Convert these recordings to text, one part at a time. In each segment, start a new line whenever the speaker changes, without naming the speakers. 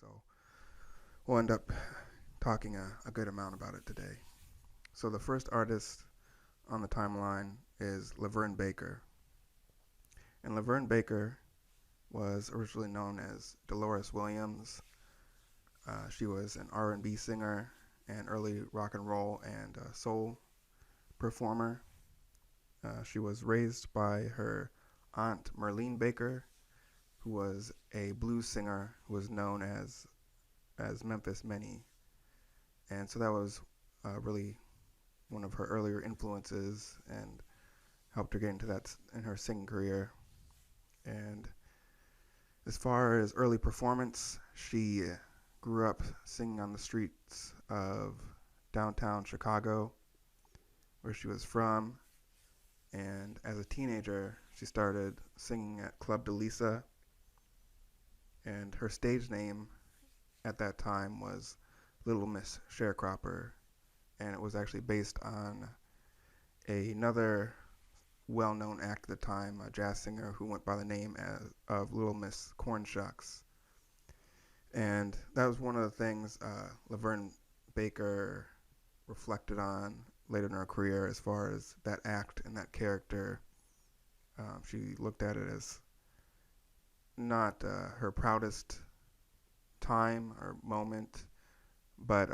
so we'll end up talking a good amount about it today. So the first artist on the timeline is Laverne Baker. And Laverne Baker was originally known as Dolores Williams. She was an R&B singer and early rock and roll and soul performer. She was raised by her aunt Merlene Baker, who was a blues singer who was known as Memphis Minnie, and so that was really one of her earlier influences and helped her get into that in her singing career. And as far as early performance, she grew up singing on the streets of downtown Chicago, where she was from. And as a teenager, she started singing at Club de Lisa. And her stage name at that time was Little Miss Sharecropper. And it was actually based on another well-known act at the time, a jazz singer who went by the name of Little Miss Cornshucks. And that was one of the things Laverne Baker reflected on later in her career as far as that act and that character. She looked at it as not her proudest time or moment, but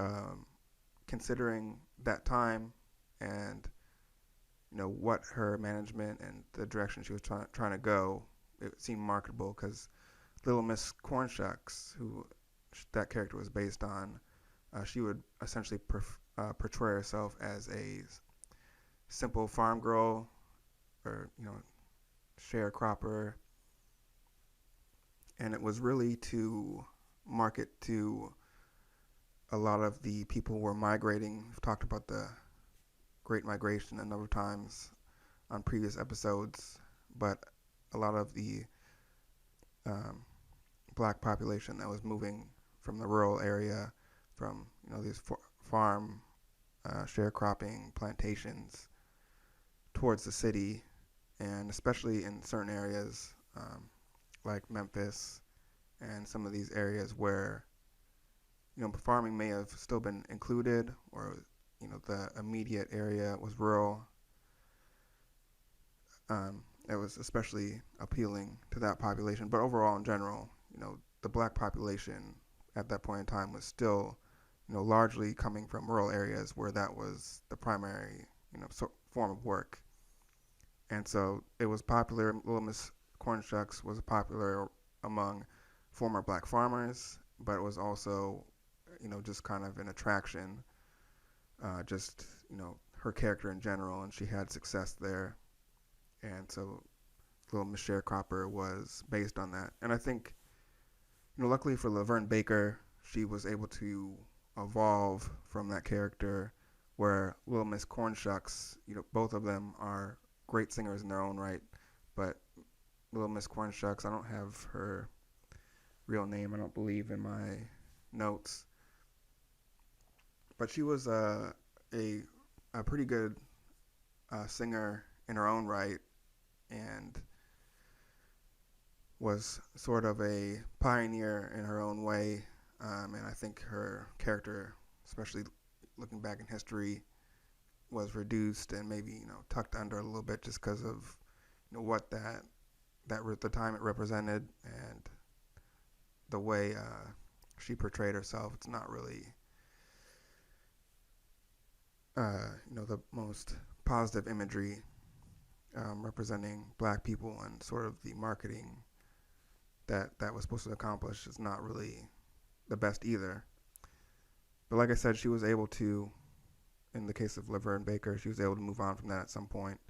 considering that time and what her management and the direction she was trying to go, it seemed marketable because Little Miss Cornshucks, who that character was based on, she would essentially portray herself as a simple farm girl or sharecropper, and it was really to market to a lot of the people who were migrating. We've talked about the Great Migration a number of times on previous episodes, but a lot of the black population that was moving from the rural area, from these farm sharecropping plantations towards the city, and especially in certain areas like Memphis and some of these areas where farming may have still been included, or the immediate area was rural. It was especially appealing to that population, but overall in general, the black population at that point in time was still largely coming from rural areas where that was the primary form of work. And so it was popular. Little Miss Cornshucks was popular among former black farmers, but it was also just kind of an attraction, just her character in general, and she had success there. And so Little Miss Sharecropper was based on that. And I think luckily for Laverne Baker, she was able to evolve from that character, where Little Miss Cornshucks, both of them are great singers in their own right, but Little Miss Cornshucks, I don't have her real name, I don't believe, in my notes, but she was a pretty good singer in her own right, and was sort of a pioneer in her own way. And I think her character, especially looking back in history, was reduced and maybe tucked under a little bit just because of what the time it represented and the way she portrayed herself. It's not really the most positive imagery representing black people, and sort of the marketing that was supposed to accomplish is not really the best either. But like I said, she was able to, in the case of Laverne Baker, she was able to move on from that at some point.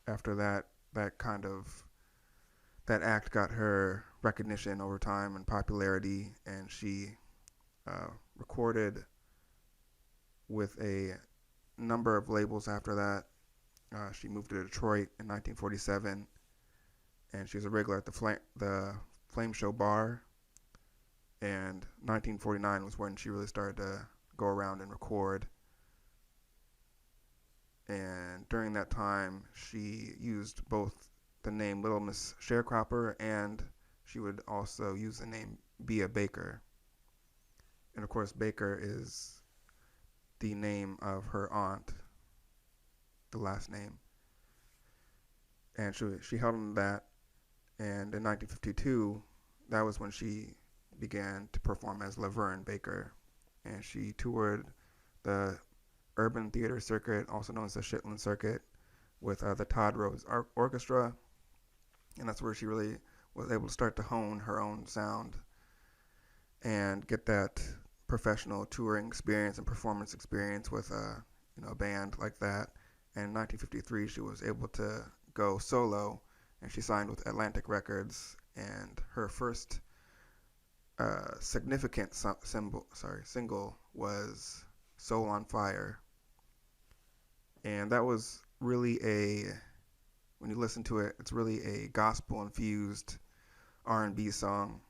After that act got her recognition over time and popularity, and she recorded with a number of labels after that. She moved to Detroit in 1947, and she was a regular at the Flame Show Bar. And 1949 was when she really started to go around and record. And during that time, she used both the name Little Miss Sharecropper, and she would also use the name Bea Baker. And of course, Baker is the name of her aunt, the last name. And she held on to that. And in 1952, that was when she began to perform as Laverne Baker. And she toured the urban theater circuit, also known as the Shetland Circuit, with the Todd Rhodes Orchestra. And that's where she really was able to start to hone her own sound and get that professional touring experience and performance experience with a band like that. And in 1953, she was able to go solo, and she signed with Atlantic Records. And her first significant single was "Soul on Fire," and that was really when you listen to it, it's really a gospel-infused R&B song.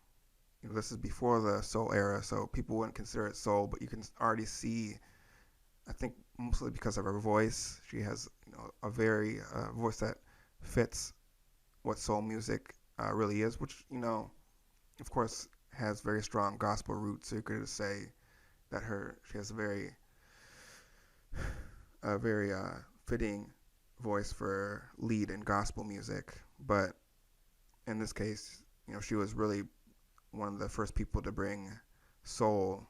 This is before the soul era, so people wouldn't consider it soul, but you can already see, I think mostly because of her voice, she has a very voice that fits what soul music really is, which, of course, has very strong gospel roots. So you could just say that she has a very fitting voice for lead in gospel music. But in this case, she was really one of the first people to bring soul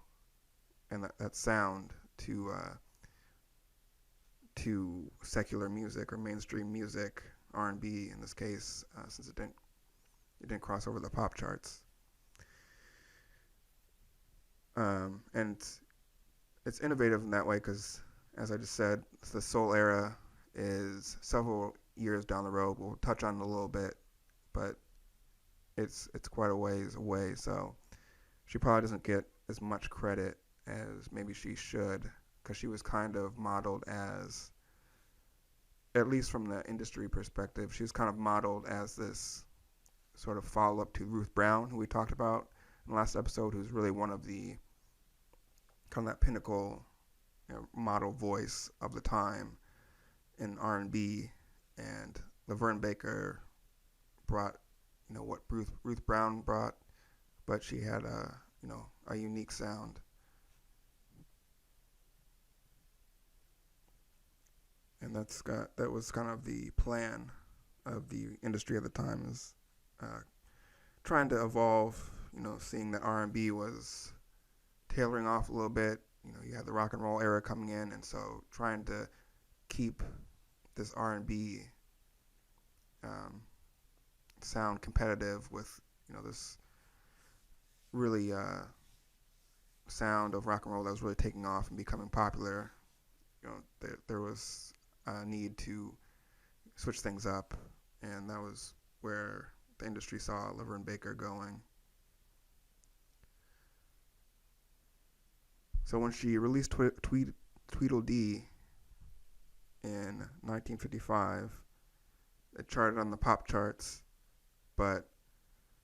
and that sound to secular music or mainstream music, R&B in this case, since it didn't cross over the pop charts. And it's innovative in that way because, as I just said, the soul era is several years down the road. We'll touch on it a little bit, but it's quite a ways away. So she probably doesn't get as much credit as maybe she should, because she was kind of modeled as, at least from the industry perspective, she was kind of modeled as this sort of follow-up to Ruth Brown, who we talked about in the last episode, who's really one of the kind of that pinnacle model voice of the time in R&B. And Laverne Baker brought what Ruth Brown brought, but she had a unique sound. And that was kind of the plan of the industry at the time, is trying to evolve, seeing that R&B was tailoring off a little bit. You had the rock and roll era coming in, and so trying to keep this R&B sound competitive with, this really sound of rock and roll that was really taking off and becoming popular. There was a need to switch things up, and that was where the industry saw Laverne Baker going. So when she released Tweedledee in 1955, it charted on the pop charts, but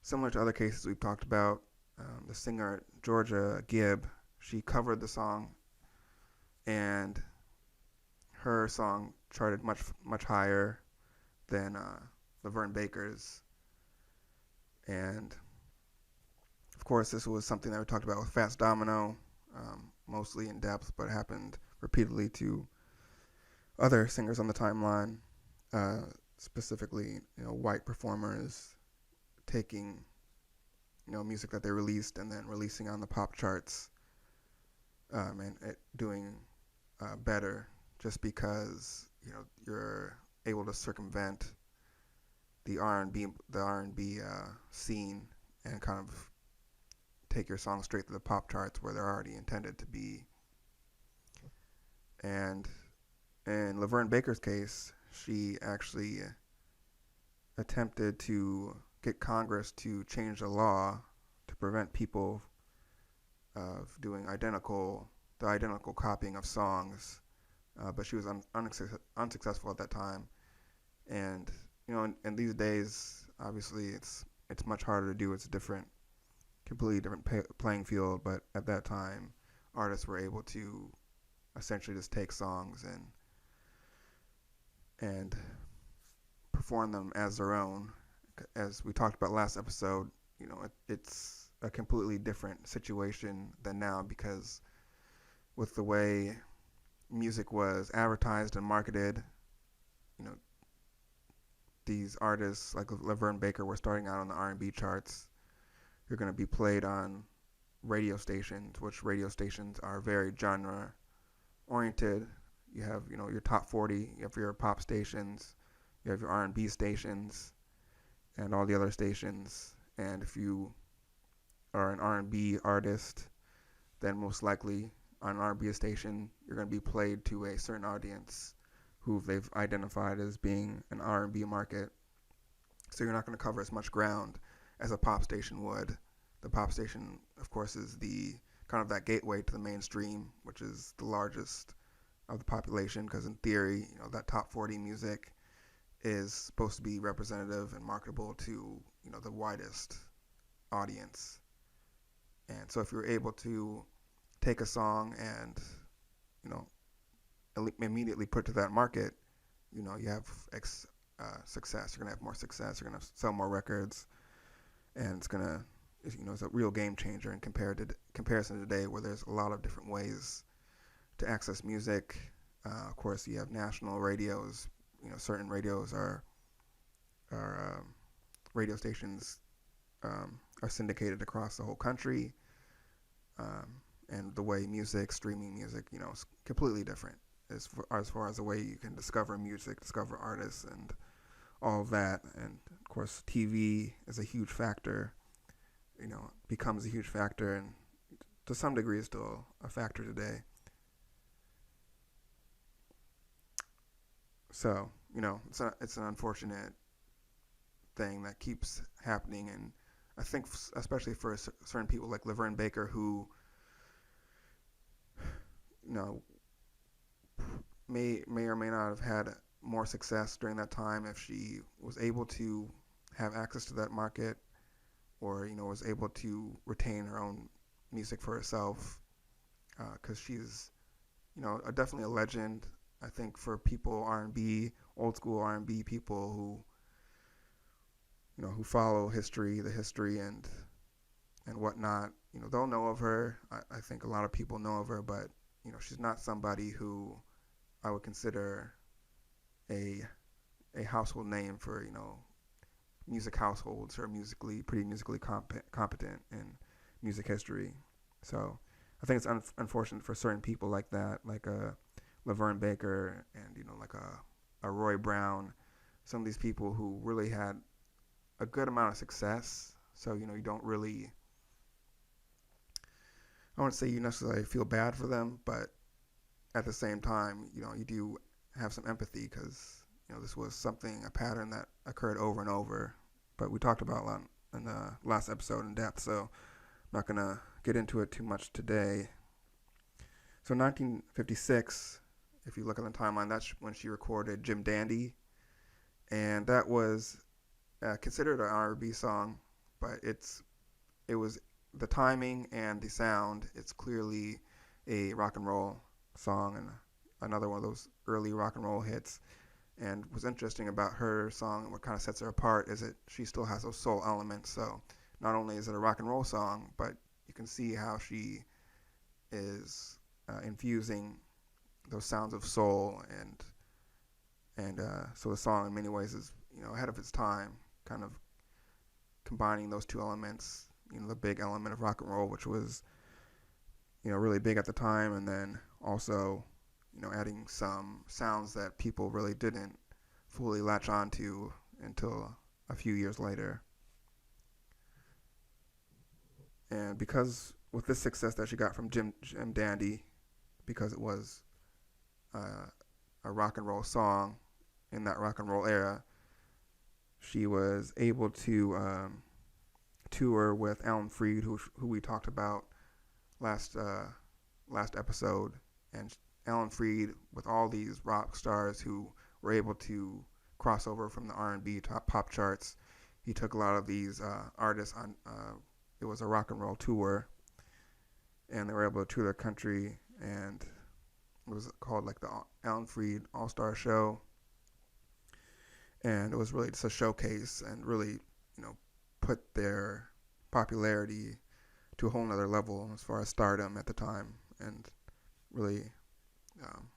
similar to other cases we've talked about, the singer Georgia Gibb, she covered the song, and her song charted much higher than Laverne Baker's. And of course, this was something that we talked about with Fats Domino, mostly in depth, but happened repeatedly to other singers on the timeline, specifically, white performers taking, music that they released and then releasing on the pop charts, and doing better, just because you're able to circumvent the R&B scene and kind of take your song straight to the pop charts where they're already intended to be. And in Laverne Baker's case, she actually attempted to get Congress to change the law to prevent people of doing identical copying of songs, but she was unsuccessful at that time. And in these days, obviously, it's much harder to do. It's a completely different playing field. But at that time, artists were able to essentially just take songs and perform them as their own. As we talked about last episode, it's a completely different situation than now, because with the way music was advertised and marketed, you know, these artists like Laverne Baker were starting out on the R&B charts. You're going to be played on radio stations, which radio stations are very genre oriented. You have, your top 40, you have your pop stations, you have your R&B stations, and all the other stations. And if you are an R&B artist, then most likely on an R&B station, you're going to be played to a certain audience who they've identified as being an R&B market. So you're not going to cover as much ground as a pop station would. The pop station, of course, is the kind of that gateway to the mainstream, which is the largest of the population, because in theory, that top 40 music is supposed to be representative and marketable to, the widest audience. And so if you're able to take a song and, immediately put to that market, you have success. You're going to have more success. You're going to sell more records. And it's going to, it's a real game changer in comparison to today, where there's a lot of different ways to access music. Of course, you have national radios. Certain radios are radio stations are syndicated across the whole country. And the way streaming music, is completely different as far as the way you can discover music, discover artists, and all of that. And of course, TV is a huge factor. Becomes a huge factor, and to some degree is still a factor today. So, it's an unfortunate thing that keeps happening, and I think especially for certain people like Laverne Baker, who, may or may not have had more success during that time if she was able to have access to that market, or was able to retain her own music for herself, because she's definitely a legend. I think for people, R&B, old school R&B people who follow the history and whatnot, they'll know of her. I think a lot of people know of her, but she's not somebody who I would consider a household name for music households, or pretty musically competent in music history. So I think it's unfortunate for certain people like that, like Laverne Baker and like a Roy Brown, some of these people who really had a good amount of success. So you don't really, I wouldn't say you necessarily feel bad for them, but at the same time, you do have some empathy, because this was a pattern that occurred over and over. But we talked about a lot in the last episode in depth, so I'm not going to get into it too much today. So 1956, if you look at the timeline, that's when she recorded Jim Dandy, and that was considered an R&B song, but it was the timing and the sound. It's clearly a rock and roll song, and another one of those early rock and roll hits. And what's interesting about her song, and what kind of sets her apart, is that she still has those soul elements. So not only is it a rock and roll song, but you can see how she is infusing those sounds of soul, and so the song in many ways is ahead of its time, kind of combining those two elements. The big element of rock and roll, which was really big at the time, and then also adding some sounds that people really didn't fully latch on to until a few years later. And because with this success that she got from Jim Dandy, because it was a rock and roll song in that rock and roll era, she was able to tour with Alan Freed, who we talked about last episode. And Alan Freed, with all these rock stars who were able to cross over from the R&B to pop charts, he took a lot of these artists on. It was a rock and roll tour, and they were able to tour the country, and it was called like the Alan Freed All-Star Show. and it was really just a showcase and really, put their popularity to a whole nother level as far as stardom at the time, and really um,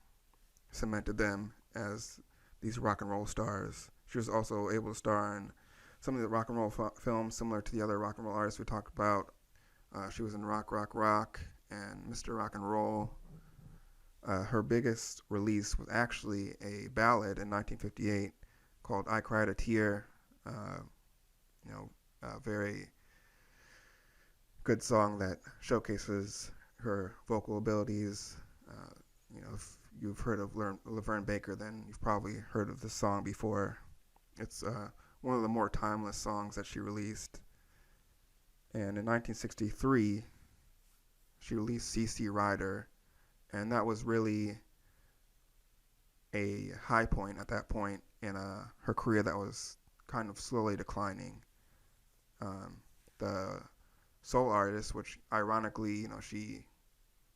cemented them as these rock and roll stars. She was also able to star in some of the rock and roll films similar to the other rock and roll artists we talked about. She was in Rock, Rock, Rock and Mr. Rock and Roll. Her biggest release was actually a ballad in 1958 called "I Cried a Tear." Uh, a very good song that showcases her vocal abilities. If you've heard of Laverne Baker, then you've probably heard of this song before. It's one of the more timeless songs that she released. And in 1963, she released "C.C. Rider," and that was really a high point at that point in her career that was kind of slowly declining. The soul artist, which ironically, she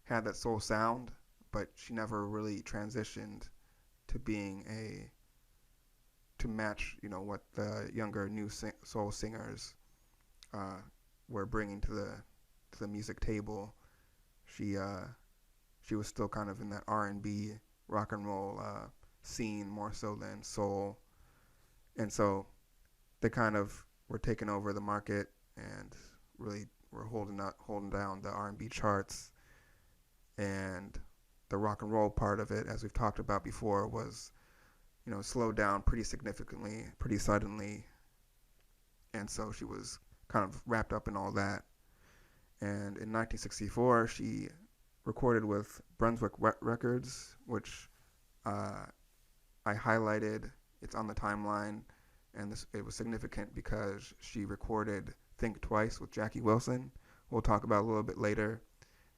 had that soul sound, but she never really transitioned to being to match, what the younger new soul singers were bringing to the music table. She was still kind of in that R&B rock and roll scene more so than soul, and so they kind of were taking over the market and really were holding down the R&B charts, and the rock and roll part of it, as we've talked about before, was slowed down pretty significantly, pretty suddenly, and so she was kind of wrapped up in all that. And in 1964, she recorded with Brunswick Records, which I highlighted. It's on the timeline, and it was significant because she recorded "Think Twice" with Jackie Wilson. We'll talk about a little bit later,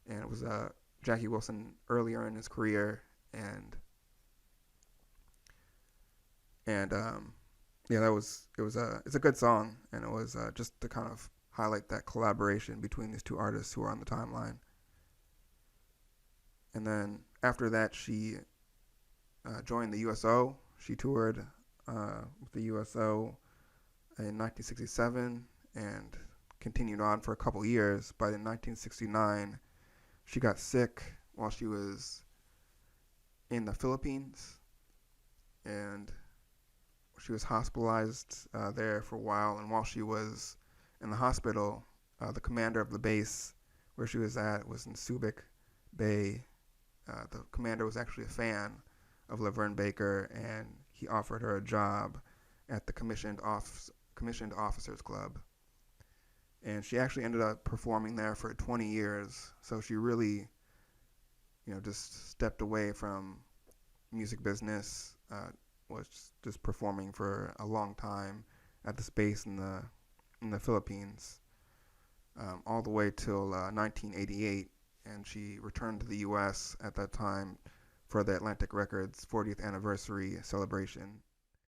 and it was Jackie Wilson earlier in his career, and yeah, it's a good song, and it was just to kind of highlight that collaboration between these two artists who are on the timeline. And then after that, she joined the USO. She toured with the USO in 1967 and continued on for a couple years. But in 1969, she got sick while she was in the Philippines, and she was hospitalized there for a while. And while she was in the hospital, the commander of the base where she was at was in Subic Bay. The commander was actually a fan of Laverne Baker, and he offered her a job at the Commissioned Officers Club. And she actually ended up performing there for 20 years. So she really, just stepped away from music business, was just performing for a long time at this base in the Philippines, all the way till 1988. And she returned to the U.S. at that time for the Atlantic Records 40th anniversary celebration.